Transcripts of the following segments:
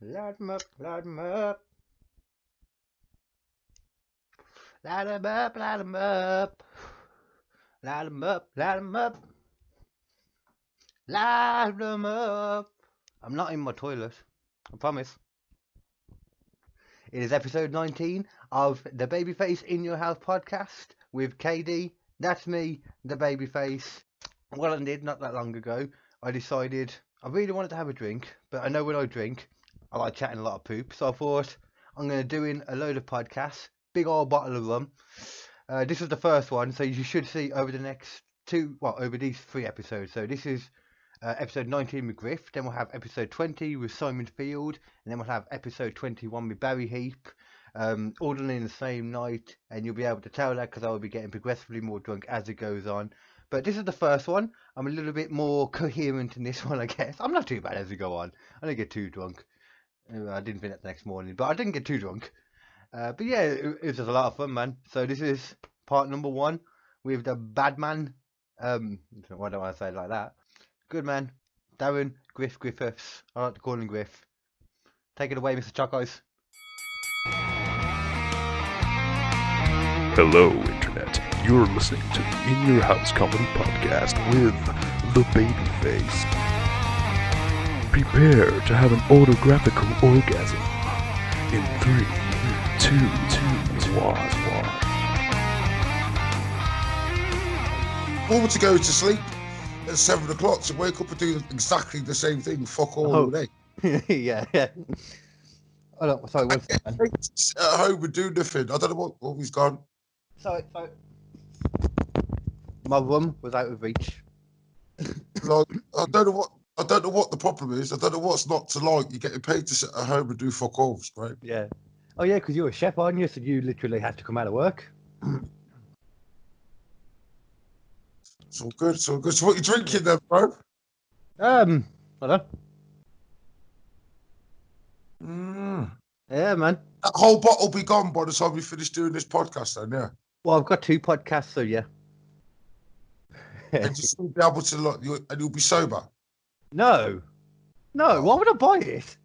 Light 'em up, light 'em up. Light 'em up, light 'em up. Light 'em up, light 'em up. Light 'em up. I'm not in my toilet. I promise. It is episode 19 of the Babyface In Your House podcast with KD. That's me, the Babyface. What I did not that long ago, I decided I really wanted to have a drink, but I know when I drink, I like chatting a lot of poop. So I thought I'm going to do in a load of podcasts, big old bottle of rum. This is the first one, so you should see over the next over these 3 episodes. So this is episode 19 with Griff, then we'll have episode 20 with Simon Field, and then we'll have episode 21 with Barry Heap, all done in the same night, and you'll be able to tell that because I will be getting progressively more drunk as it goes on. But this is the first one. I'm a little bit more coherent in this one, I guess. I'm not too bad as we go on. I don't get too drunk. I didn't think that the next morning, but I didn't get too drunk. But yeah, it was just a lot of fun, man. So this is part number 1 with the bad man. Why don't I say it like that? Good man, Darren Griffiths. I like to call him Griff. Take it away, Mr. Chocos. Hello, Internet. You're listening to the In Your House comedy podcast with the Babyface. Prepare to have an autographical orgasm in 3, 2, 1. Forward to go to sleep at 7 o'clock to wake up and do exactly the same thing. Fuck all day. yeah. Oh, no, sorry, one second. At home and do nothing. I don't know what he's gone. So my rum was out of reach. Like, I don't know what the problem is. I don't know what's not to like. You're getting paid to sit at home and do fuck alls, right? Yeah. Oh yeah, because you're a chef, aren't you? So you literally had to come out of work. It's all good. It's all good. So what you drinking then, bro? Hold on. Yeah, man. That whole bottle be gone by the time we finish doing this podcast, then, yeah. Well, I've got 2 podcasts, so yeah. And you still be able to look, and you'll be sober. No. Why would I buy it?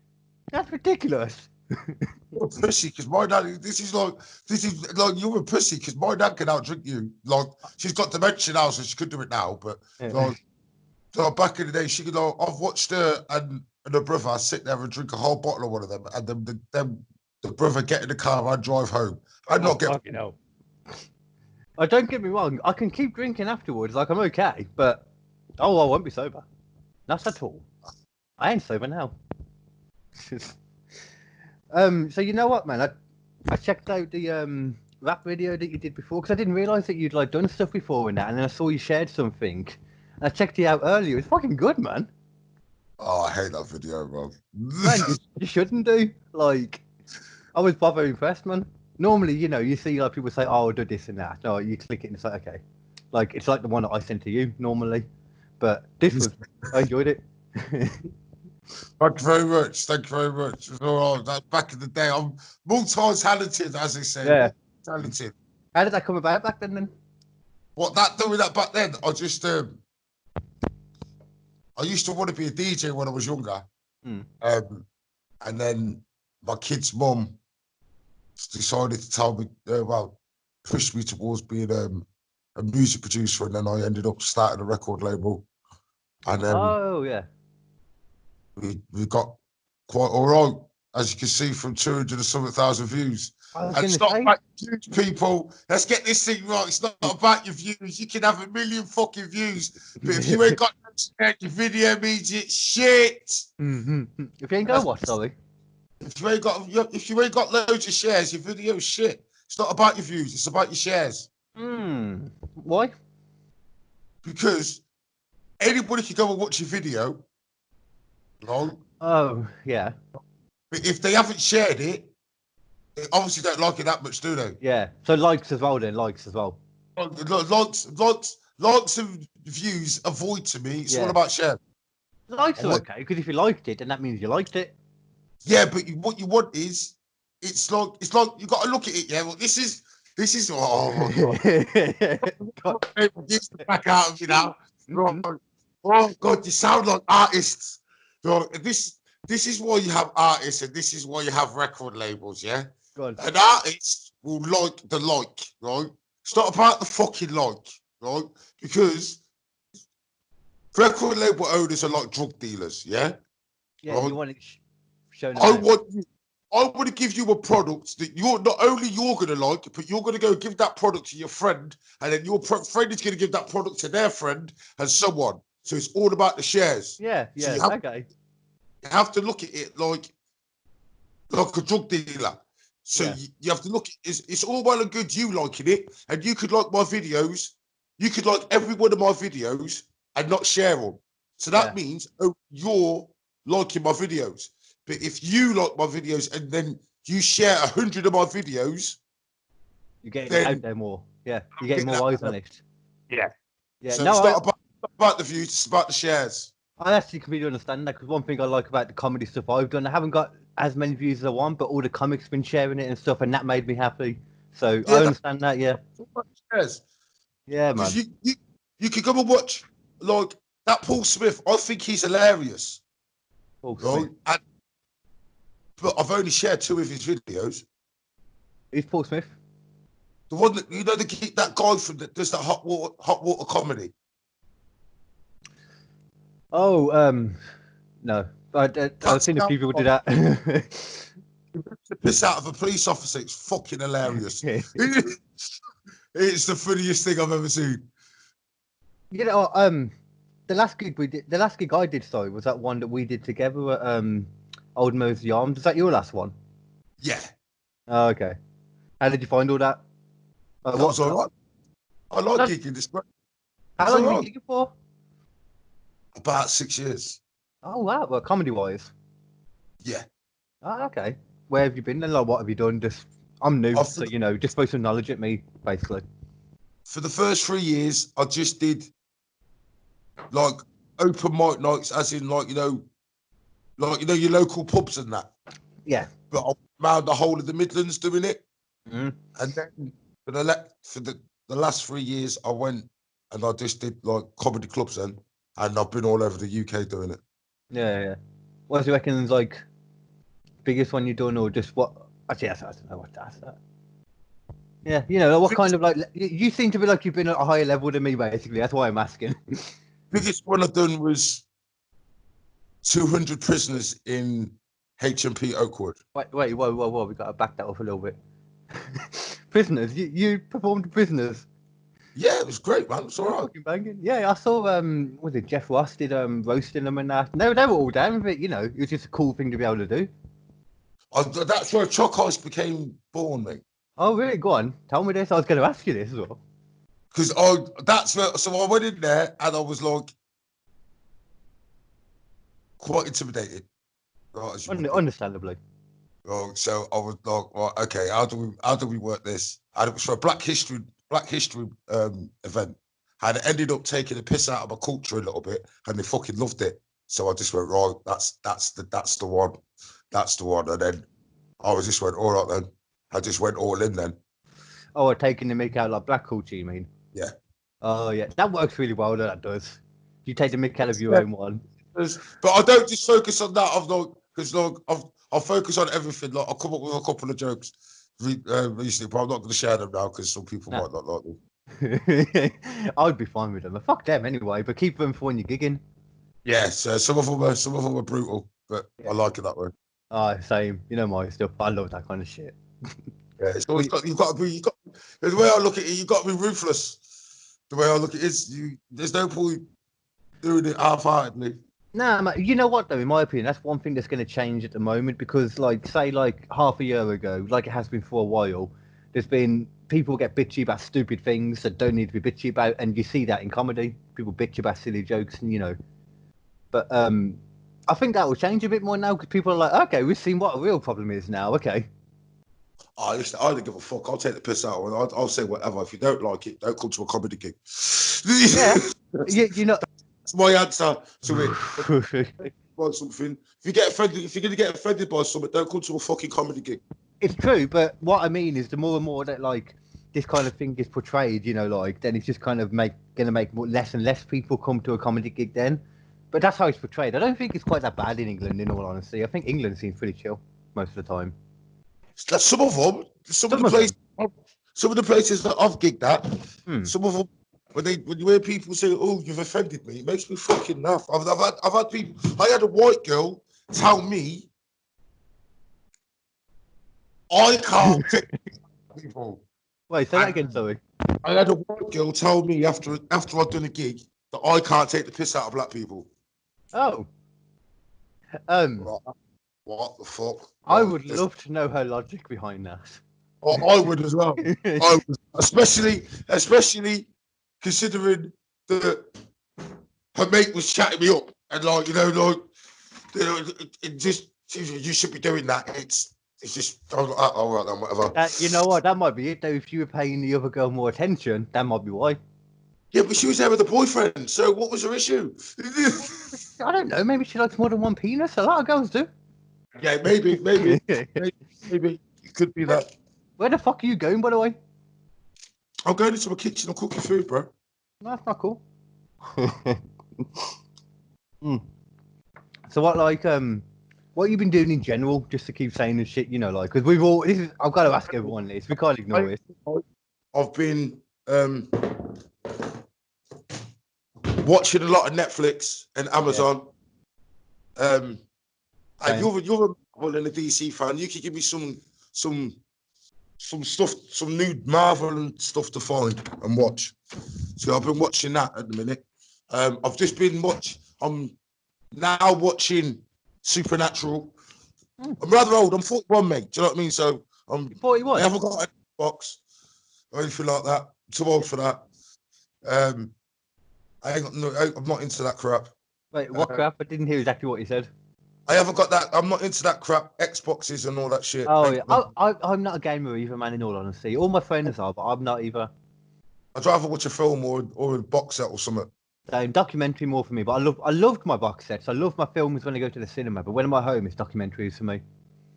That's ridiculous. You're a pussy, because my dad. This is like you're a pussy, because my dad can outdrink you. Like, she's got dementia now, so she could do it now. But like back in the day, she could. Like, I've watched her and her brother sit there and drink a whole bottle of one of them, and then the brother get in the car and drive home. I'm not getting. Oh, don't get me wrong. I can keep drinking afterwards. Like, I'm okay, but I won't be sober. Not at all. I ain't sober now. So you know what, man? I checked out the rap video that you did before because I didn't realise that you'd like done stuff before in that, and then I saw you shared something. And I checked it out earlier. It's fucking good, man. Oh, I hate that video, bro. Man, you shouldn't do. Like, I was proper impressed, man. Normally, you see like people say, "Oh, I'll do this and that." No, you click it and it's like, okay. Like, it's like the one that I sent to you normally, but this was I enjoyed it. Thank you very much. Thank you very much. Back in the day, I'm multi-talented, as they say. Yeah. Talented. How did that come about back then? What doing that back then? I just I used to want to be a DJ when I was younger. And then my kid's mum decided to tell me, push me towards being a music producer, and then I ended up starting a record label. And then we got quite all right, as you can see, from 200 and something thousand views. And it's not about views, people. Let's get this thing right. It's not about your views. You can have 1 million fucking views, but if you ain't got your video means it's shit. Mm-hmm. If you ain't got what, sorry? If you ain't got loads of shares, your video's shit. It's not about your views. It's about your shares. Why? Because anybody can go and watch your video. Right? Oh, yeah. But if they haven't shared it, they obviously don't like it that much, do they? Yeah. So likes as well, then. Likes as well. Likes and views avoid to me. It's all about sharing. Likes are okay, because if you liked it, then that means you liked it. Yeah, but what you want is, it's like you got to look at it. Yeah, well, this is. Oh God! Get the back out of you now. Oh God, you sound like artists. This this is why you have artists and this is why you have record labels, yeah? God. An artist will like the like, right? It's not about the fucking like, right? Because record label owners are like drug dealers, yeah? Yeah, right? you want it shown I out. want to give you a product that you're not only you're gonna like, but you're gonna go give that product to your friend, and then your friend is gonna give that product to their friend, and so on. So it's all about the shares. Yeah, So yeah, okay. you have to look at it like a drug dealer. So Yeah. you have to look. It's all well and good you liking it, and you could like my videos. You could like every one of my videos and not share them. So that means you're liking my videos. But if you like my videos and then you share 100 of my videos, you're getting it out there more. Yeah, you're getting more eyes on it. Yeah. Yeah. So No, it's not about the views; it's about the shares. I actually completely understand that because one thing I like about the comedy stuff I've done, I haven't got as many views as I want, but all the comics been sharing it and stuff, and that made me happy. So I understand that. Yeah. Shares. Yeah, man. Because you could go and watch like that Paul Smith. I think he's hilarious. Paul Right? Smith. But I've only shared 2 of his videos. Who's Paul Smith? The one that that guy from that does that hot water comedy. Oh, no. I've seen a few people do that. The piss out of a police officer. It's fucking hilarious. It's the funniest thing I've ever seen. You know, the last gig I did, sorry, was that one that we did together at Old Mosley Arms. Is that your last one? Yeah. Oh, okay. How did you find all that? That was all right. I like gigging this. How long have you gigging for? About 6 years. Oh wow, well, comedy wise. Yeah. Oh, okay. Where have you been then? Like, what have you done? I'm new, so you know, just throw some knowledge at me, basically. For the first 3 years, I just did like open mic nights, as in like your local pubs and that. Yeah. But I around the whole of the Midlands doing it. Mm. And then for the last 3 years, I went and I just did like comedy clubs then, and I've been all over the UK doing it. Yeah. What do you reckon is like biggest one you've done, or just what? Actually, I don't know what to ask that. Yeah, you know, what kind of like you seem to be like you've been at a higher level than me, basically. That's why I'm asking. Biggest one I've done was 200 prisoners in HMP Oakwood. Wait, whoa! We got to back that up a little bit. Prisoners, you performed Prisoners. Yeah, it was great, man. It's all right. Fucking banging. Yeah, I saw was it Jeff Ross did roasting them and that. No, they were all down with it. You know, it was just a cool thing to be able to do. That's where Chalk Ice became born, mate. Oh, really? Go on. Tell me this. I was going to ask you this as well. Because so I went in there and I was like quite intimidated. Right, Understandably. So I was like, well, okay, how do we work this? And it was for a Black History event. And it ended up taking a piss out of my culture a little bit, and they fucking loved it. So I just went, right, that's the one. That's the one. And then I just went, all right then. I just went all in then. Oh, taking the mick out like black culture, you mean? Yeah. Oh, yeah. That works really well, that does. You take the mick out of your own one. But I don't just focus on that. I'll focus on everything. Like, I'll come up with a couple of jokes recently, but I'm not going to share them now because some people might not like them. I'd be fine with them. Fuck them anyway, but keep them for when you're gigging. Yes, some of them are brutal, but I like it that way. Same. You know my stuff. I love that kind of shit. Yeah, it's always you've got to be. The way I look at it, you've got to be ruthless. The way I look at it is, there's no point doing it half-heartedly. Nah, man, you know what though? In my opinion, that's one thing that's going to change at the moment because, like, say, like half a year ago, like it has been for a while, there's been people get bitchy about stupid things that don't need to be bitchy about, and you see that in comedy. People bitch about silly jokes, and you know. But I think that will change a bit more now because people are like, okay, we've seen what a real problem is now. Okay. Listen, I don't give a fuck. I'll take the piss out of it. I'll say whatever. If you don't like it, don't come to a comedy gig. Yeah, you know. That's my answer to it. About something. If you get offended, if you're gonna get offended by something, don't come to a fucking comedy gig. It's true, but what I mean is the more and more that like this kind of thing is portrayed, you know, like then it's just kind of gonna make less and less people come to a comedy gig then. But that's how it's portrayed. I don't think it's quite that bad in England, in all honesty. I think England seems pretty chill most of the time. Some of them, some of the places that I've gigged at, some of them, when you hear people say, "Oh, you've offended me," it makes me fucking laugh. I've had people. I had a white girl tell me, "I can't take people." Wait, say that again, sorry. I had a white girl tell me after I'd done a gig that I can't take the piss out of black people. Oh. What the fuck? I would love to know her logic behind that. I would as well. Especially considering that her mate was chatting me up and it just you should be doing that. It's just all right then, whatever. You know what? That might be it though. If you were paying the other girl more attention, that might be why. Yeah, but she was there with a boyfriend. So what was her issue? I don't know. Maybe she likes more than one penis. A lot of girls do. Yeah, maybe it could be that. Where the fuck are you going, by the way? I'm going into my kitchen and cooking food, bro. No, that's not cool. So what, like, what have you been doing in general, just to keep saying this shit, you know, like, because we've all, I've got to ask everyone this, we can't ignore it. I've been watching a lot of Netflix and Amazon. Yeah. You're a DC fan. You could give me some stuff, some new Marvel and stuff to find and watch. So I've been watching that at the minute. I've just been I'm now watching Supernatural. I'm rather old. I'm 41, mate. Do you know what I mean? So I'm 41. I haven't got a box or anything like that. I'm too old for that. I'm not into that crap. Wait, what crap? I didn't hear exactly what you said. I haven't got that. I'm not into that crap. Xboxes and all that shit. Oh, yeah. I'm not a gamer either, man, in all honesty. All my friends are, but I'm not either. I'd rather watch a film or a box set or something. Documentary more for me, but I loved my box sets. I love my films when I go to the cinema, but when I'm at home, it's documentaries for me.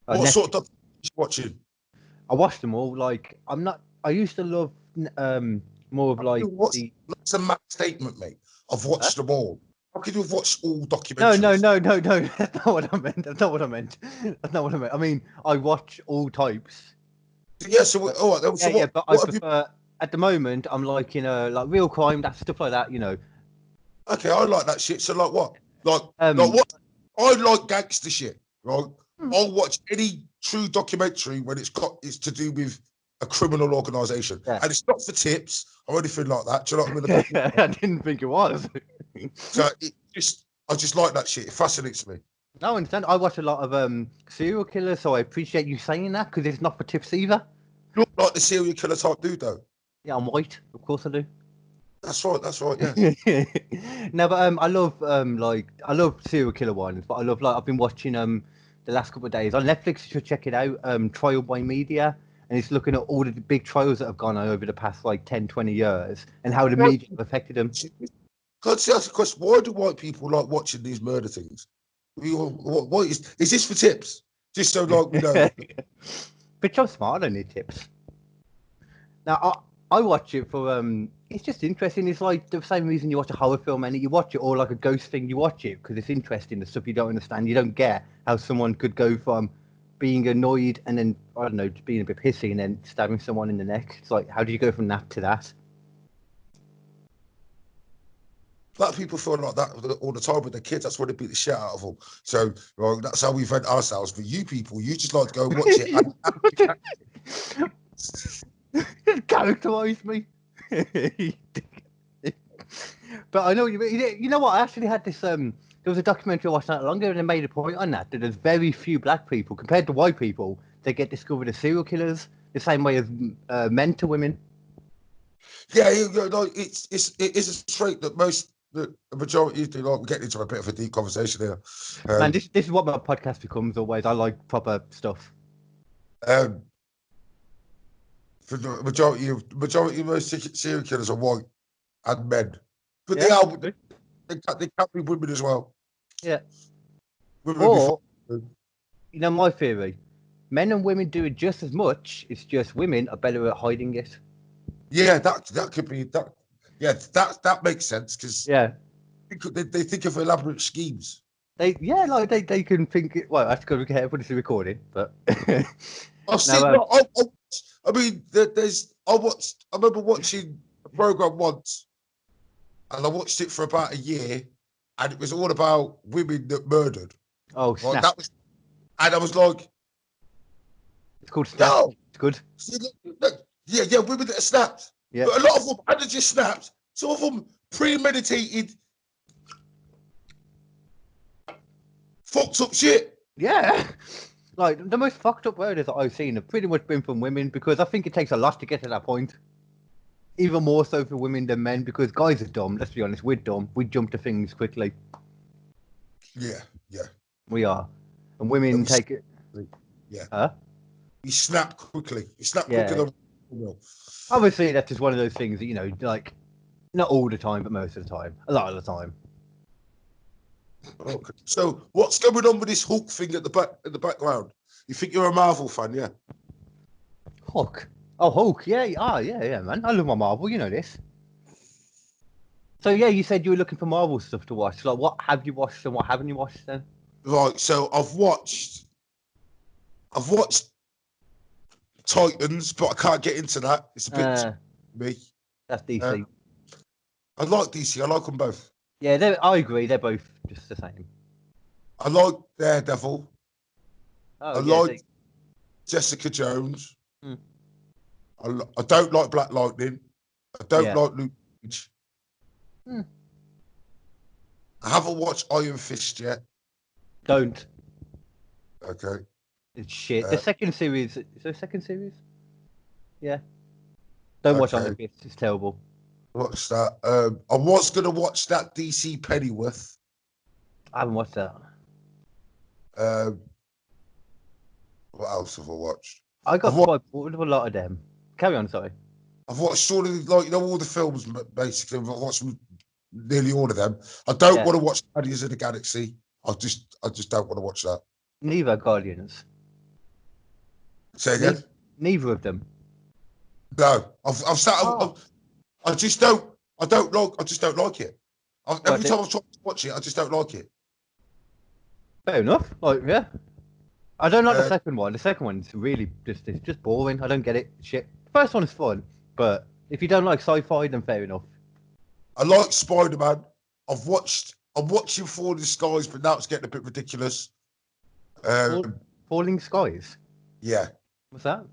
What sort of documentaries are you watching? I watch them all. Like, I used to love more of like. That's a mad statement, mate. I've watched them all. How could you have watched all documentaries? No. That's not what I meant. I mean, I watch all types. Yeah, so all right. But I prefer. At the moment, I'm liking like real crime, that stuff like that, you know. Okay, I like that shit. So like what? Like what? I like gangster shit, right? I'll watch any true documentary when it's to do with a criminal organisation, and it's not for tips or anything like that. Do you know what I mean? I didn't think it was. So I just like that shit. It fascinates me. No, I understand. I watch a lot of serial killers, so I appreciate you saying that because it's not for tips either. You look like the serial killer type dude, though. Yeah, I'm white. Of course I do. That's right. Yeah. No, but I love serial killer ones, but I've been watching the last couple of days on Netflix. You should check it out. Trial by Media, and it's looking at all the big trials that have gone on over the past like 10, 20 years and how the media have affected them. God, see, that's the question. Why do white people like watching these murder things? What is this for tips? Just so like we know. But you're smart, I don't need tips. Now I watch it for it's just interesting. It's like the same reason you watch a horror film and you watch it, or like a ghost thing, you watch it because it's interesting, the stuff you don't understand. You don't get how someone could go from being annoyed and then, I don't know, just being a bit pissy and then stabbing someone in the neck. It's like, how do you go from that to that? Black people feel like that all the time with their kids. That's why they beat the shit out of them. So that's how we vent ourselves. But you people, you just like to go and watch it. Characterize me. But I know what you mean. You know what? I actually had this. There was a documentary I watched not long ago, and they made a point on that there's very few black people compared to white people. They get discovered as serial killers the same way as men to women. Yeah, it is a trait that the majority do. Like, we're getting into a bit of a deep conversation here. Man, this is what my podcast becomes always. I like proper stuff. For the majority of most serial killers are white and men, but they can be women as well. Yeah. Women you know, my theory: men and women do it just as much. It's just women are better at hiding it. Yeah, that could be that. Yeah, that makes sense because they think of elaborate schemes. They can think it. Well, I have to go look at it for this recording, but I've seen. I mean, I remember watching a program once, and I watched it for about a year, and it was all about women that murdered. Oh, Right? Snap. And I was like, it's called Snap. no, It's good. Yeah, women that are snapped. Yeah. But a lot of them hadn't just snapped. Some of them premeditated, fucked up shit. Yeah. Like, the most fucked up murders that I've seen have pretty much been from women, because I think it takes a lot to get to that point. Even more so for women than men, because guys are dumb. Let's be honest, we're dumb. We jump to things quickly. Yeah. We are. And women take it. Yeah. Huh? He snapped quickly. Yeah. Quicker than. Obviously, that's just one of those things that, you know, like, not all the time, but most of the time. A lot of the time. Okay. So, what's going on with this Hulk thing at the background? You think you're a Marvel fan, yeah? Hulk. Oh, Hulk. Yeah. Yeah, man. I love my Marvel. You know this. So, yeah, you said you were looking for Marvel stuff to watch. Like, what have you watched and what haven't you watched then? Right. So, I've watched Titans, but I can't get into that. It's a bit me. That's DC. I like DC. I like them both. Yeah, I agree. They're both just the same. I like Daredevil. Oh, I like Jessica Jones. Hmm. I don't like Black Lightning. I don't like Luke Cage. I haven't watched Iron Fist yet. Don't. Okay. It's shit. The second series. Is there a second series? Yeah. Don't watch Iron Fist. It's terrible. What's that? I was going to watch that DC Pennyworth. I haven't watched that. What else have I watched? I got quite bored of a lot of them. Carry on, sorry. I've watched all of all the films, basically. I've watched nearly all of them. I don't want to watch Guardians of the Galaxy. I just don't want to watch that. Neither Guardians. Say again? Neither of them. No, I just don't like it. Every time I try to watch it, I just don't like it. Fair enough. Like, yeah. I don't like the second one. The second one's really it's just boring. I don't get it. Shit. The first one is fun, but if you don't like sci-fi, then fair enough. I like Spider-Man. I'm watching Falling Skies, but now it's getting a bit ridiculous. Falling Skies? Yeah. What's that?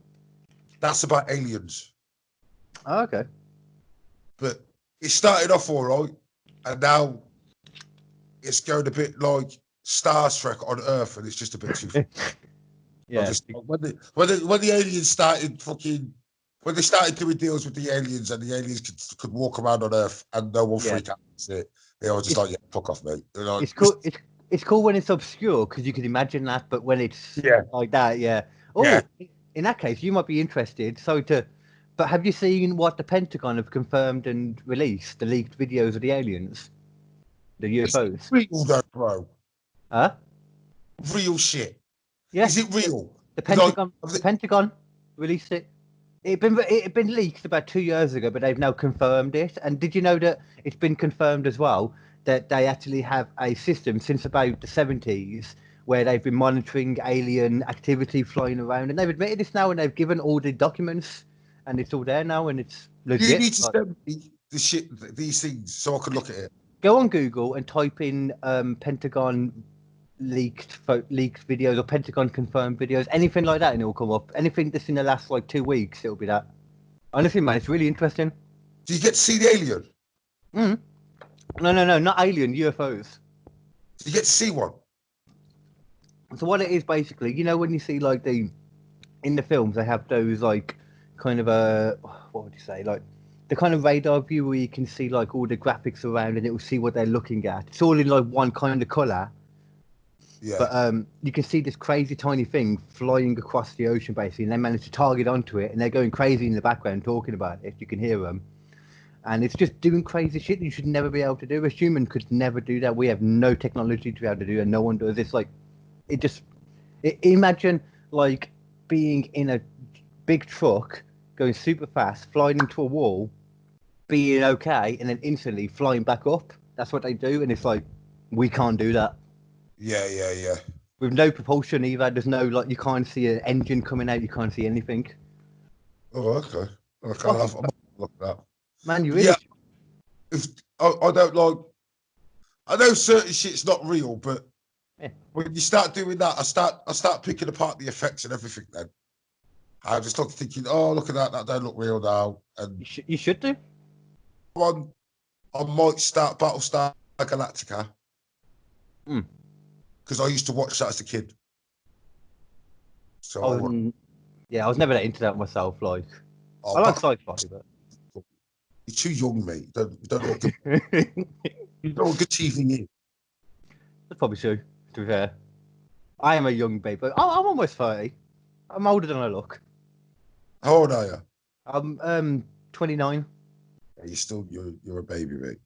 That's about aliens. Oh, okay. But it started off all right, and now it's going a bit like Star Trek on Earth, and it's just a bit too. Yeah. When the aliens started when they started doing deals with the aliens, and the aliens could walk around on Earth, and no one freaked out. They were just like, "Yeah, fuck off, mate." Like, it's cool. It's cool when it's obscure because you can imagine that, but when it's like that, yeah. Oh, yeah. In that case, you might be interested. But have you seen what the Pentagon have confirmed and released? The leaked videos of the aliens, the UFOs. It's real, though, bro. Huh? Real shit. Yeah. Is it real? The Pentagon released it. It had been leaked about 2 years ago, but they've now confirmed it. And did you know that it's been confirmed as well that they actually have a system since about the 70s where they've been monitoring alien activity flying around, and they've admitted this now, and they've given all the documents, and it's all there now, and it's legit. You need to send me these things so I can look at it. Go on Google and type in Pentagon leaked videos or Pentagon confirmed videos, anything like that, and it will come up. Anything that's in the last 2 weeks, it'll be that. Honestly, man, it's really interesting. Do you get to see the alien? No, not alien, UFOs. Do you get to see one? So what it is basically, you know, when you see in the films, they have those kind of what would you say, the kind of radar view where you can see all the graphics around, and it will see what they're looking at. It's all in one kind of color. Yeah. But you can see this crazy tiny thing flying across the ocean basically, and they manage to target onto it, and they're going crazy in the background talking about it. You can hear them, and it's just doing crazy shit you should never be able to do. A human could never do that. We have no technology to be able to do it, and no one does. It's imagine being in a big truck going super fast, flying into a wall, being okay, and then instantly flying back up. that's what they do, and it's like we can't do that. Yeah. With no propulsion either. There's no like you can't see an engine coming out. You can't see anything. Oh, okay. I'll have a look at that. Man, you But really. yeah, if I don't like. I know certain shit's not real, but when you start doing that, I start picking apart the effects and everything. Then I just start thinking, oh, look at that. That don't look real now. And You should do. I might start Battlestar Galactica because I used to watch that as a kid. So I was never that into that myself. Like, I like sci-fi, but you're too young, mate. You don't know what good, you know what good TV is. That's probably true. To be fair, I am a young baby. I'm almost 30. I'm older than I look. How old are you? I'm 29. Yeah, you're a baby, mate.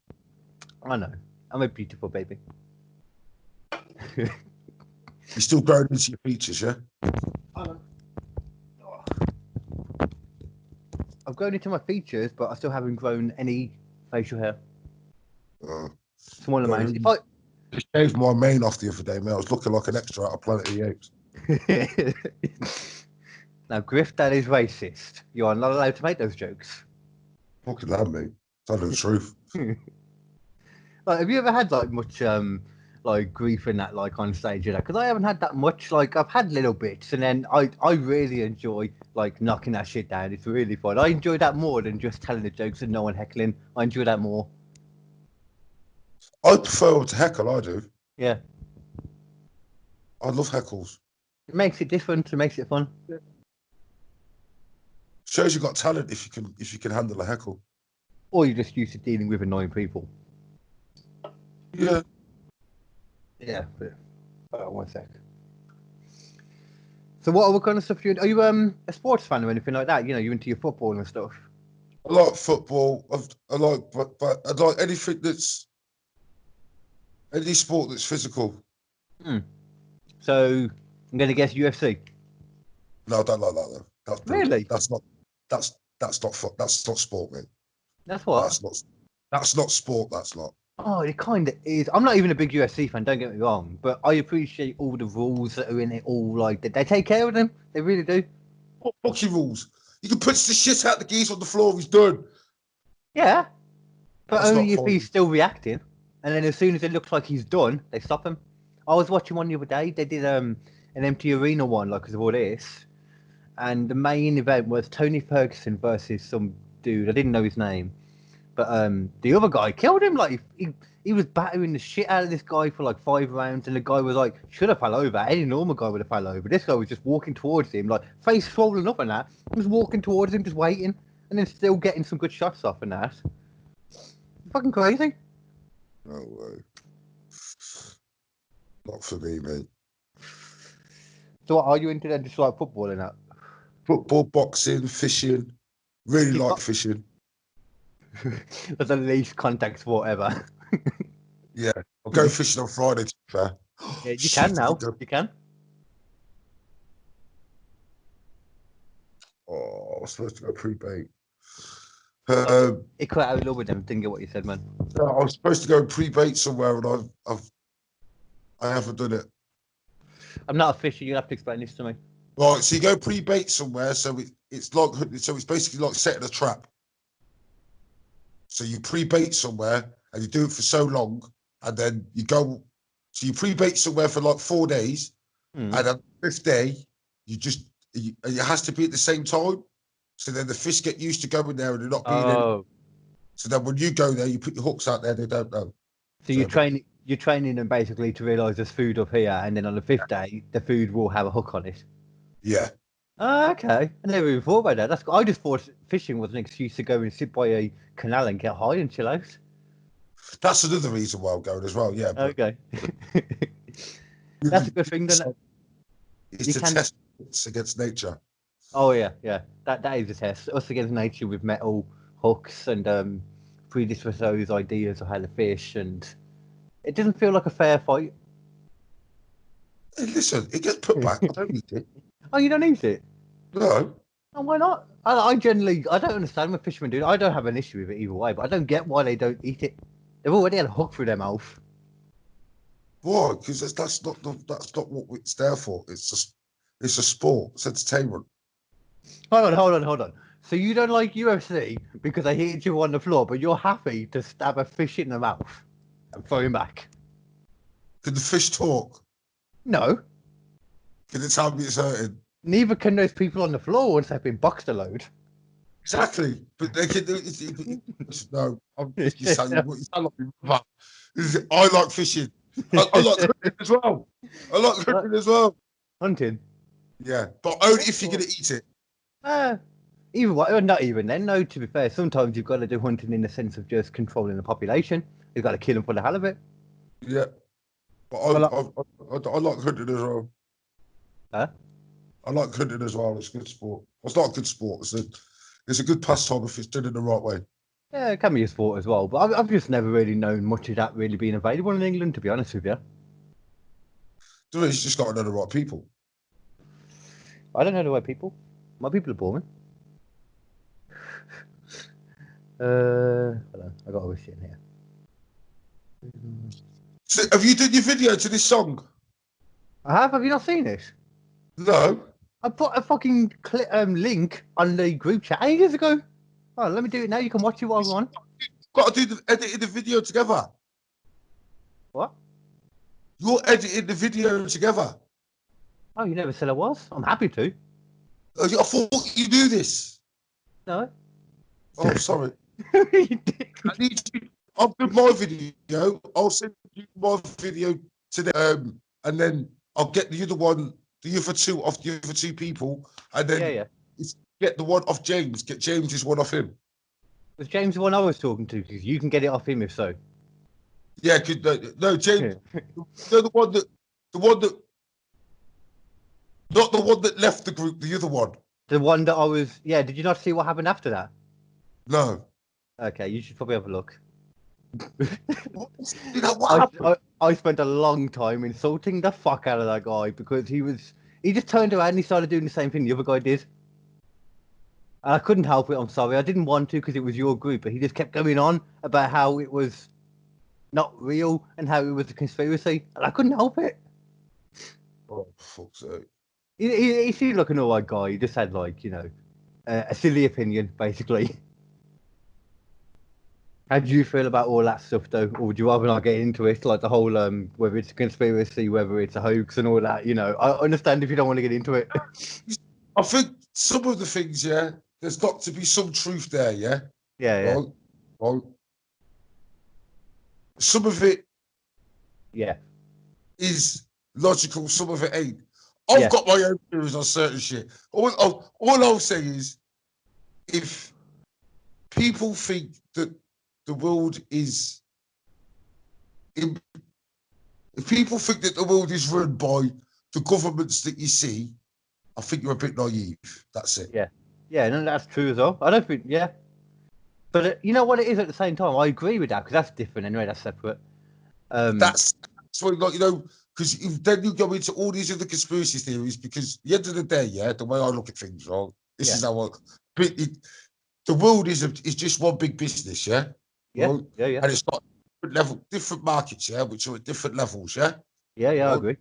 I know. I'm a beautiful baby. You're still growing into your features, yeah? I've grown into my features, but I still haven't grown any facial hair. It's one of mine. If I just shaved my mane off the other day, man, I was looking like an extra out of Planet of the Apes. Now, Griff, that is racist. You are not allowed to make those jokes. Fucking that, mate. Tell the truth. Like, have you ever had like much like grief in that like on stage? You know, because I haven't had that much. Like, I've had little bits, and then I really enjoy like knocking that shit down. It's really fun. I enjoy that more than just telling the jokes and no one heckling. I enjoy that more. I prefer to heckle. I do. Yeah. I love heckles. It makes it different. It makes it fun. Yeah. Shows you got talent if you can handle a heckle. Or you're just used to dealing with annoying people. Yeah. Yeah. But, 1 sec. So what kind of stuff are you a sports fan or anything like that? You know, you into your football and stuff. I like football. I like anything that's any sport that's physical. So I'm gonna guess UFC. No, I don't like that though. Really? That's not sport, man. That's what? That's not sport. That's not. Oh, it kind of is. I'm not even a big UFC fan. Don't get me wrong, but I appreciate all the rules that are in it. All like they take care of them. They really do. What fucking rules? You can punch the shit out the geese on the floor. He's done. Yeah, but That's only if he's still reacting. And then as soon as it looks like he's done, they stop him. I was watching one the other day. They did an empty arena one, like because of all this, and the main event was Tony Ferguson versus some dude. I didn't know his name. But the other guy killed him. Like he was battering the shit out of this guy for like 5 rounds, and the guy was like, should have fell over. Any normal guy would have fell over. This guy was just walking towards him, like face swollen up and that. He was walking towards him, just waiting, and then still getting some good shots off and that. Fucking crazy. No way. Not for me, mate. So what are you into then? Just like football and that? Football, boxing, fishing. Really like fishing. That's the least contact sport ever. Yeah, I'll go fishing on Friday. To be fair. Yeah, you can now. You can. Oh, I was supposed to go pre-bait. It cut out a little bit. Didn't get what you said, man. I was supposed to go pre-bait somewhere, and I haven't done it. I'm not a fisher. You have to explain this to me. Right, so you go pre-bait somewhere, so it's basically like setting a trap. So you pre-bait somewhere and you do it for so long, and then you go. So you pre-bait somewhere for like 4 days, and on the 5th day, it has to be at the same time. So then the fish get used to going there and they're not being in. So then when you go there, you put your hooks out there, they don't know. So you're training them basically to realise there's food up here, and then on the 5th day, the food will have a hook on it. Yeah. Oh, okay. I never even thought about that. I just thought fishing was an excuse to go and sit by a canal and get high and chill out. That's another reason why I'm going as well, yeah. Okay. That's a good thing, isn't it? It's a test against nature. Oh, yeah. That is a test. Us against nature with metal hooks and predispose ideas of how to fish, and it doesn't feel like a fair fight. Hey, listen, it gets put back. I don't need it. Oh, you don't eat it? No. Oh, why not? I don't understand what fishermen do. I don't have an issue with it either way, but I don't get why they don't eat it. They've already had a hook through their mouth. Why? Because that's not what it's there for. It's a sport. It's entertainment. Hold on. So you don't like UFC because they hit you on the floor, but you're happy to stab a fish in the mouth and throw him back? Can the fish talk? No. Can it tell me it's hurting? Neither can those people on the floor once they've been boxed a load. Exactly, but they can do it. No, you sound like me. I like fishing. I like cooking as well. I like cooking as well. Hunting? Yeah, but only if you're gonna eat it. Even what? Not even then. No, to be fair, sometimes you've got to do hunting in the sense of just controlling the population. You've got to kill them for the hell of it. Yeah, but I like hunting as well. Huh? I like hunting as well. It's a good sport. It's not a good sport. It's a good pastime if it's done in the right way. Yeah, it can be a sport as well, but I've just never really known much of that really being available in England, to be honest with you. You just got to know the right people. I don't know the right people. My people are boring. Hold on, I got a shit in here. So have you done your video to this song? I have. Have you not seen this? No. I put a fucking link on the group chat ages ago. Oh, let me do it now. You can watch it while we're on. Got to do editing the video together. What? You're editing the video together. Oh, you never said I was. I'm happy to. I thought you do this. No. Oh, sorry. You dick. I need you. I'll do my video. I'll send you my video today, and then I'll get the other one, the other two people, and then get the one off James. Get James's one off him. Was James the one I was talking to? Because you can get it off him if so. Yeah, no, James. No, the one that, not the one that left the group. The other one. The one that I was. Yeah. Did you not see what happened after that? No. Okay, you should probably have a look. What happened? I spent a long time insulting the fuck out of that guy because he just turned around and he started doing the same thing the other guy did. And I couldn't help it. I'm sorry. I didn't want to because it was your group, but he just kept going on about how it was not real and how it was a conspiracy, and I couldn't help it. Oh, fuck's sake. He seemed like an alright guy. He just had a silly opinion, basically. How do you feel about all that stuff, though? Or would you rather not get into it? Like the whole, whether it's a conspiracy, whether it's a hoax and all that, I understand if you don't want to get into it. I think some of the things, there's got to be some truth there, yeah? Yeah. Right? Some of it is logical, some of it ain't. I've got my own theories on certain shit. All I'll say is, if people think that the world is... If people think that the world is run by the governments that you see, I think you're a bit naive. That's it. Yeah, no, that's true as well. I don't think, But you know what it is at the same time? I agree with that, because that's different anyway, that's separate. That's what, because then you go into all these other conspiracy theories, because at the end of the day, the way I look at things, right, this is how the world is just one big business, Yeah. And it's got different markets, which are at different levels, Yeah, I agree.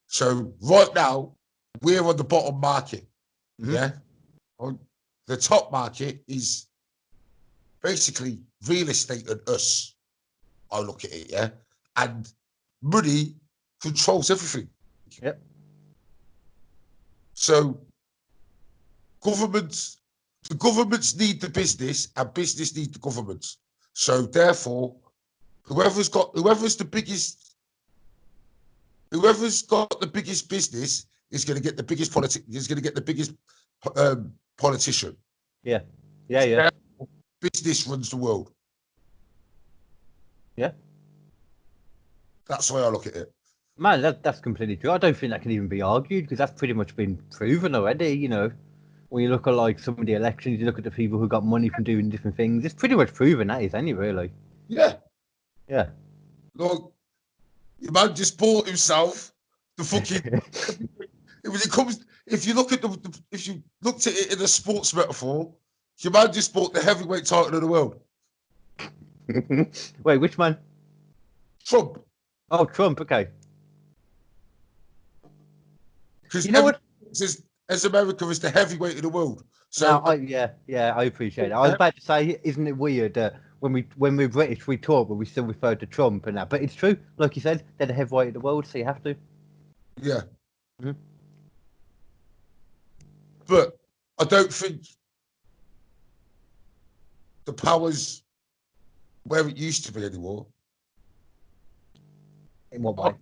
So right now, we're on the bottom market, The top market is basically real estate and us. I look at it, and money controls everything. So the governments need the business, and business need the governments. So therefore, whoever's got the biggest business is going to get the biggest politician. Yeah. Therefore, business runs the world. Yeah. That's the way I look at it. Man, that's completely true. I don't think that can even be argued, because that's pretty much been proven already, When you look at some of the elections, you look at the people who got money from doing different things, it's pretty much proven that is, anyway, really. Yeah. Look, your man just bought himself the fucking if you looked at it in a sports metaphor, your man just bought the heavyweight title of the world. Wait, which man? Trump. Oh, Trump. Okay. Because You know what? as America is the heavyweight of the world. No, So I appreciate it. I was about to say, isn't it weird when we're British we talk, but we still refer to Trump and that? But it's true, like you said, they're the heavyweight of the world, so you have to. yeah. Mhm. But I don't think the power's where it used to be anymore. In what way?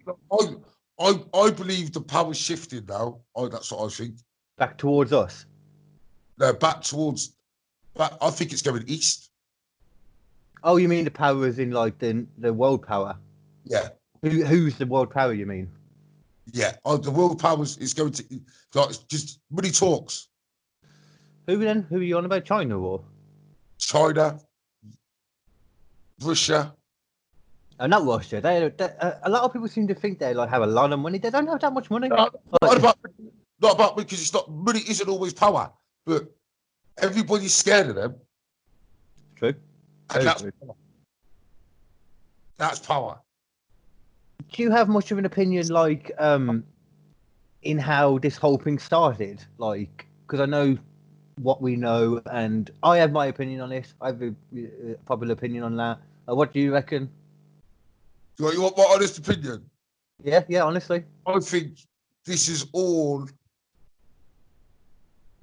I believe the power's shifting now. That's what I think. Back towards us. No, back towards. I think it's going east. Oh, you mean the power is in like the world power? Yeah, Who's the world power? You mean? yeah. The world powers is going to like just money talks. Who then? Who are you on about? China or? China, Russia. Not Russia. A lot of people seem to think they like have a lot of money. They don't have that much money. Not about because it's not money isn't always power, but everybody's scared of them. True. And that's power. Do you have much of an opinion, like, in how this whole thing started? Like, because I know what we know, and I have my opinion on this. I have a popular opinion on that. What do you reckon? You want my honest opinion? Yeah, honestly. I think this is all.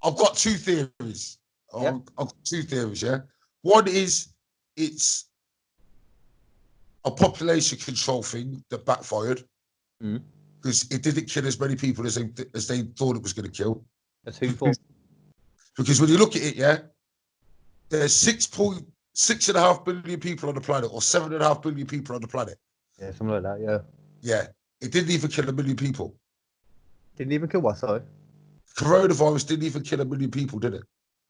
I've got two theories. Yeah. I've got two theories, yeah. One is it's a population control thing that backfired because it didn't kill as many people as they thought it was going to kill. That's who for? Because when you look at it, yeah, there's 6.5 billion people on the planet, or 7.5 billion people on the planet. Yeah, something like that. Yeah. Yeah, it didn't even kill 1 million people. Didn't even kill what? Sorry. Coronavirus didn't even kill 1 million people, did it?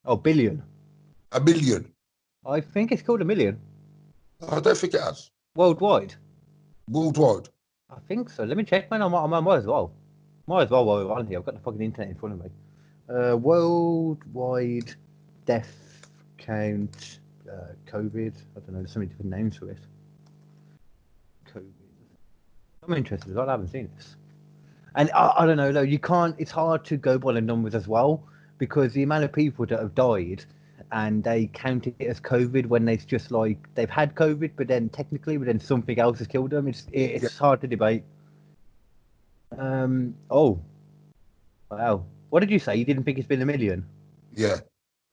Oh, billion. 1 million. I think it's called 1 million. I don't think it has. Worldwide. Worldwide. I think so. Let me check, man. I might as well. Might as well while we're on here. I've got the fucking internet in front of me. Worldwide death count, COVID. I don't know. There's so many different names for it. COVID. I'm interested as well. I haven't seen this. And I don't know, though. You can't. It's hard to go by the numbers as well because the amount of people that have died and they count it as COVID when it's just like they've had COVID, but then something else has killed them. It's hard to debate. Oh, wow. What did you say? You didn't think it's been 1 million? Yeah.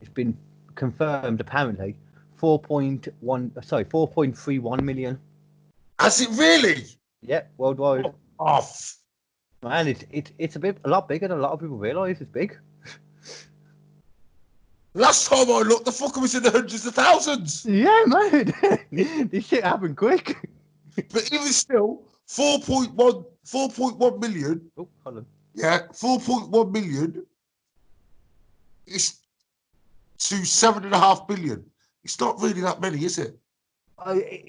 It's been confirmed apparently 4.31 million. Has it really? Yeah, worldwide. Off. Man, it's a lot bigger than a lot of people realise. It's big. Last time I looked, the fucker was in the hundreds of thousands. Yeah, man. This shit happened quick. But even still, 4.1 million. Oh, hold on. Yeah, 4.1 million is to 7.5 billion. It's not really that many, is it?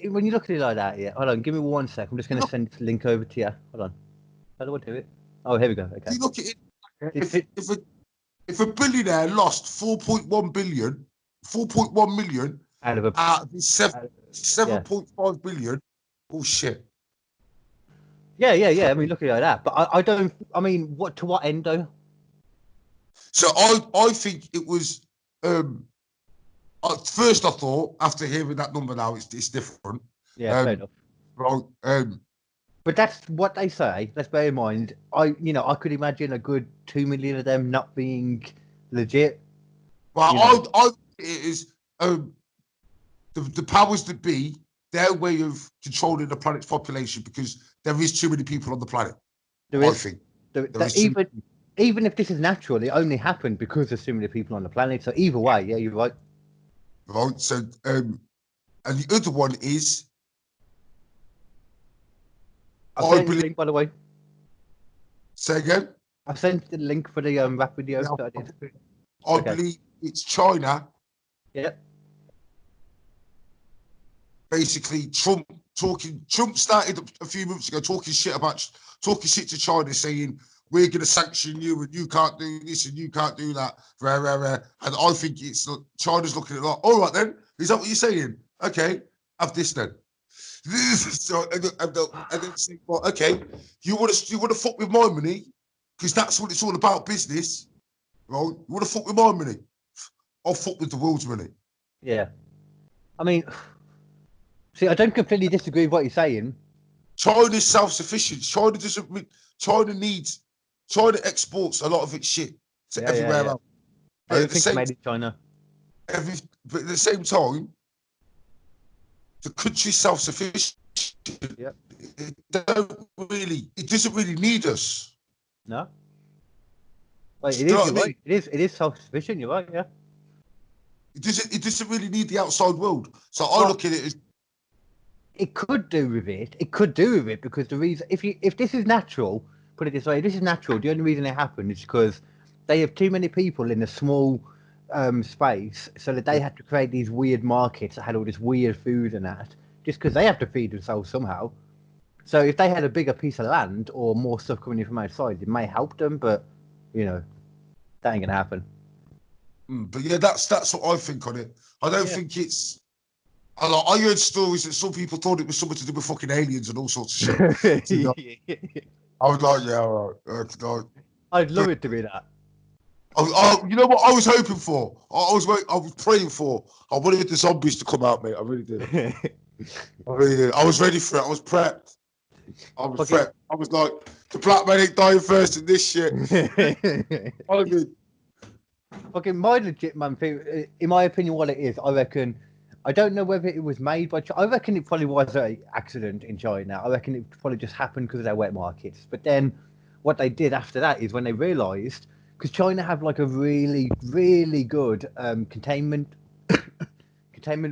When you look at it like that, yeah. Hold on, give me 1 sec. I'm just going to send this link over to you. Hold on. How do I do it? Oh, here we go. Okay. You look at it. If a billionaire lost 4.1 million out of 7.5 billion, oh shit. Yeah. I mean, look at it like that. But I don't. I mean, to what end though? So I think it was. At first, I thought after hearing that number now, it's different. Yeah, fair enough. Right. But that's what they say. Let's bear in mind. I could imagine a good 2 million of them not being legit. Well, it is the powers that be, their way of controlling the planet's population because there is too many people on the planet. I think. Even if this is natural, it only happened because there's too many people on the planet. So either way, yeah, you're right. Right. So, and the other one is. I sent the link, by the way. Say again? I sent the link for the rap video that I did. I believe it's China. Yep. Basically, Trump started a few months ago talking shit to China, saying we're going to sanction you and you can't do this and you can't do that. And I think it's China's looking at it like, all right then, is that what you're saying? Okay. have this then. So, and then say, well, okay, you want to fuck with my money because that's what it's all about, business. Right? You want to fuck with my money? I'll fuck with the world's money. Yeah. I mean, see, I don't completely disagree with what you're saying. China's self-sufficient. China exports a lot of its shit to everywhere else. But everything's made in China. But at the same time, the country's self-sufficient. Yep. It doesn't really need us. No. Like, it is, you're right. It is self-sufficient, you're right, yeah. It doesn't really need the outside world. So I look at it as it could do with it. It could do with it because the reason, if this is natural, put it this way, if this is natural, the only reason it happened is because they have too many people in a small space, so that they had to create these weird markets that had all this weird food and that, just because they have to feed themselves somehow. So if they had a bigger piece of land or more stuff coming in from outside, it may help them, but you know, that ain't gonna happen. But yeah, that's what I think on it. I don't think it's. I heard stories that some people thought it was something to do with fucking aliens and all sorts of shit. You know? I was like, yeah, all right. I'd love it to be that. You know what I was hoping for? I was praying for. I wanted the zombies to come out, mate. I really did. I really did. I was ready for it. I was prepped. I was like, the black man ain't dying first in this shit. I did. Fucking my legit man thing, in my opinion, what it is, I reckon. I don't know whether it was made by China. I reckon it probably was an accident in China. I reckon it probably just happened because of their wet markets. But then what they did after that is when they realised, because China have like a really, really good containment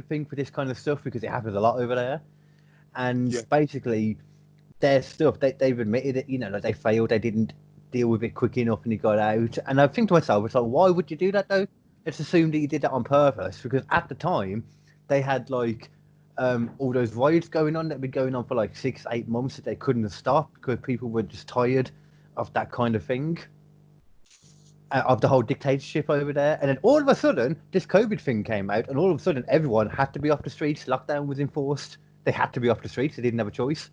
thing for this kind of stuff because it happens a lot over there. And basically their stuff, they've admitted it, you know, like they failed. They didn't deal with it quick enough and it got out. And I think to myself, it's like, why would you do that though? Let's assume that you did that on purpose because at the time, they had like all those riots going on that had been going on for like 6-8 months that they couldn't have stopped because people were just tired of that kind of thing, of the whole dictatorship over there. And then all of a sudden, this COVID thing came out, and all of a sudden, everyone had to be off the streets. Lockdown was enforced. They had to be off the streets. They didn't have a choice.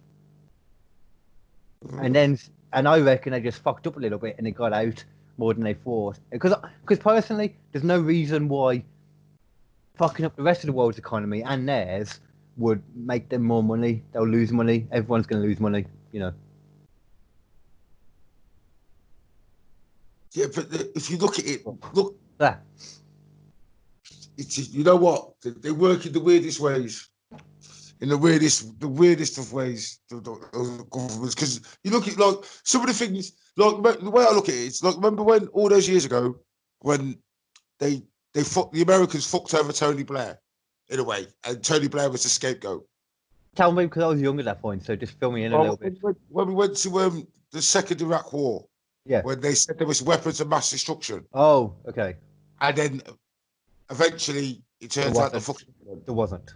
And I reckon they just fucked up a little bit and it got out more than they thought. Because personally, there's no reason why fucking up the rest of the world's economy and theirs would make them more money. They'll lose money. Everyone's going to lose money, you know. Yeah, but if you look at it, look. That. You know what? They work in the weirdest ways. In the weirdest of ways, the governments. Because you look at like some of the things, like the way I look at it, it's like remember when all those years ago when the Americans fucked over Tony Blair in a way, and Tony Blair was the scapegoat. Tell me because I was young at that point, so just fill me in a little bit. When we went to the Second Iraq War, when they said there was weapons of mass destruction. Oh, okay. And then eventually it turns out there wasn't.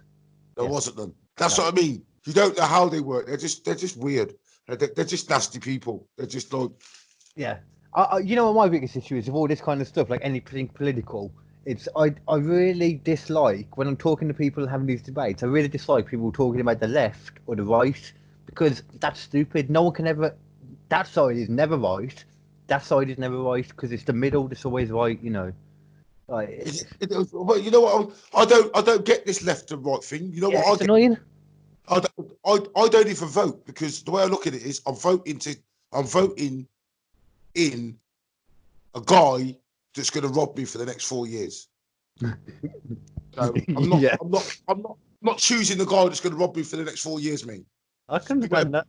There wasn't none. That's what I mean. You don't know how they work. They're just weird. They're just nasty people. They're just like. Yeah. You know what my biggest issue is with all this kind of stuff, like anything political. It's I really dislike when I'm talking to people having these debates. I really dislike people talking about the left or the right because that's stupid. No one can ever. That side is never right. That side is never right because it's the middle that's always right. You know. Like, well, you know what? I don't get this left and right thing. You know what? It's annoying. I don't even vote because the way I look at it is I'm voting in a guy that's going to rob me for the next 4 years. So I'm not choosing the guy that's going to rob me for the next 4 years, mate. I can understand that.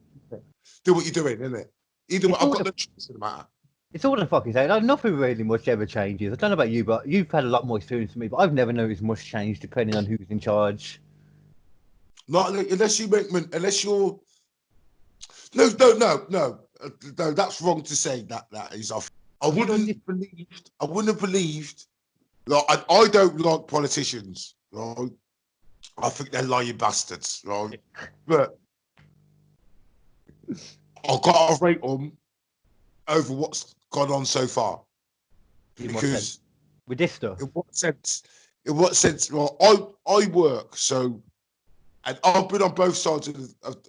Do what you're doing, isn't it? Either way, I've got no choice in the matter. It's all the fucking same. Like, nothing really much ever changes. I don't know about you, but you've had a lot more experience than me. But I've never noticed much change depending on who's in charge. Not unless you're. No. That's wrong to say. That is off. I wouldn't have believed. Like, I don't like politicians. Right? I think they're lying bastards. Right? But I've got to rate them over what's gone on so far. Because with this stuff, in what sense? Well, I work, so And I've been on both sides of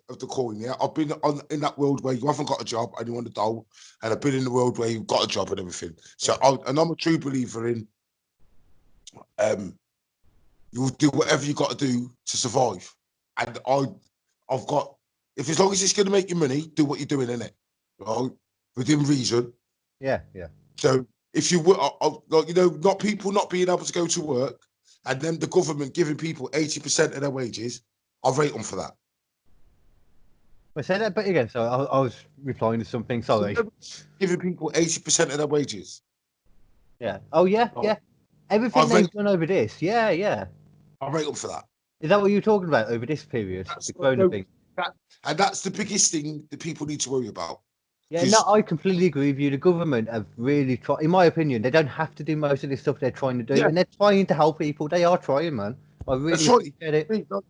the coin. Yeah, I've been in that world where you haven't got a job and you want a dole, and I've been in the world where you've got a job and everything. So, I'm a true believer in you'll do whatever you got to do to survive. And I've got, if as long as it's going to make you money, do what you're doing in it, right? Within reason. Yeah. So if you were, like, you know, not people not being able to go to work, and then the government giving people 80% of their wages, I'll rate them for that. Well, say that bit again. So I was replying to something. Sorry. Giving people 80% of their wages. Yeah. Oh yeah. Everything they've done over this. Yeah. I'll rate them for that. Is that what you're talking about over this period? The corona thing. And that's the biggest thing that people need to worry about. Yeah, no, I completely agree with you. The government have really tried, in my opinion, they don't have to do most of this stuff they're trying to do, and they're trying to help people. They are trying, man. I really get it. But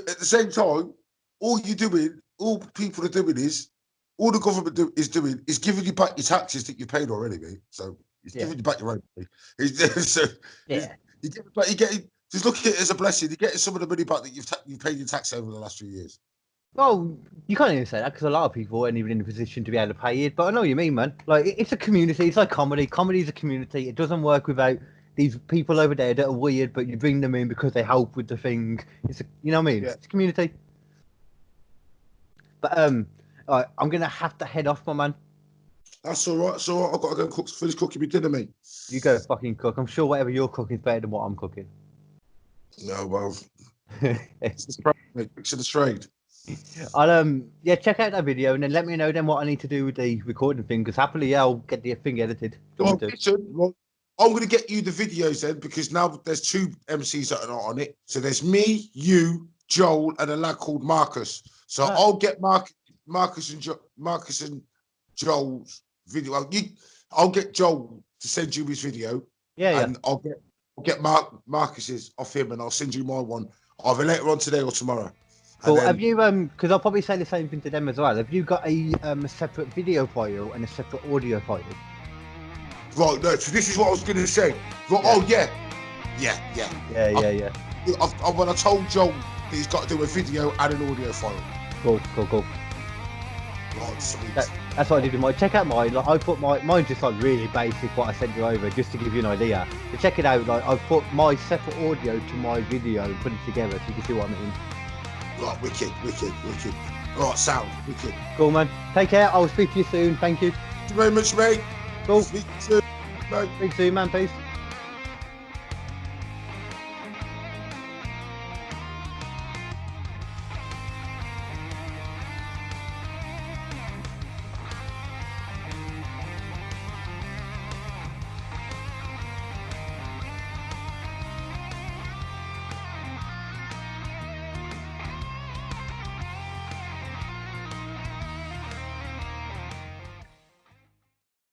at the same time, all people are doing is, all the government is doing is giving you back your taxes that you paid already, mate. So it's giving you back your own money. You get just look at it as a blessing. You're getting some of the money back that you've paid your tax over the last few years. Well, you can't even say that because a lot of people aren't even in a position to be able to pay it. But I know what you mean, man. Like, it's a community. It's like comedy. Comedy is a community. It doesn't work without these people over there that are weird, but you bring them in because they help with the thing. You know what I mean? Yeah. It's a community. But all right, I'm gonna have to head off, my man. That's all right. So I've got to go finish cooking my dinner, mate. You go fucking cook. I'm sure whatever you're cooking is better than what I'm cooking. No, well, it's the trade. I'll check out that video and then let me know then what I need to do with the recording thing, because happily I'll get the thing edited. Well, listen, I'm going to get you the videos then, because now there's 2 MCs that are not on it. So there's me, you, Joel, and a lad called Marcus. So I'll get Marcus and Joel's video. I'll get Joel to send you his video. And I'll get Marcus's off him, and I'll send you my one either later on today or tomorrow. Cool. Have you because I'll probably say the same thing to them as well. Have you got a separate video file and a separate audio file? Right. No. So this is what I was going to say. Right, oh yeah. When I told Joel that he's got to do a video and an audio file. Cool. Right, sweet. That's what I did with mine. Check out mine. Like, I put mine's just like really basic what I sent you over, just to give you an idea. So check it out. Like, I've put my separate audio to my video and put it together so you can see what I mean. Right, wicked. Right, sound, wicked. Cool, man. Take care. I'll speak to you soon. Thank you. Thank you very much, mate. Cool. Speak soon, mate. Speak soon, man. Peace.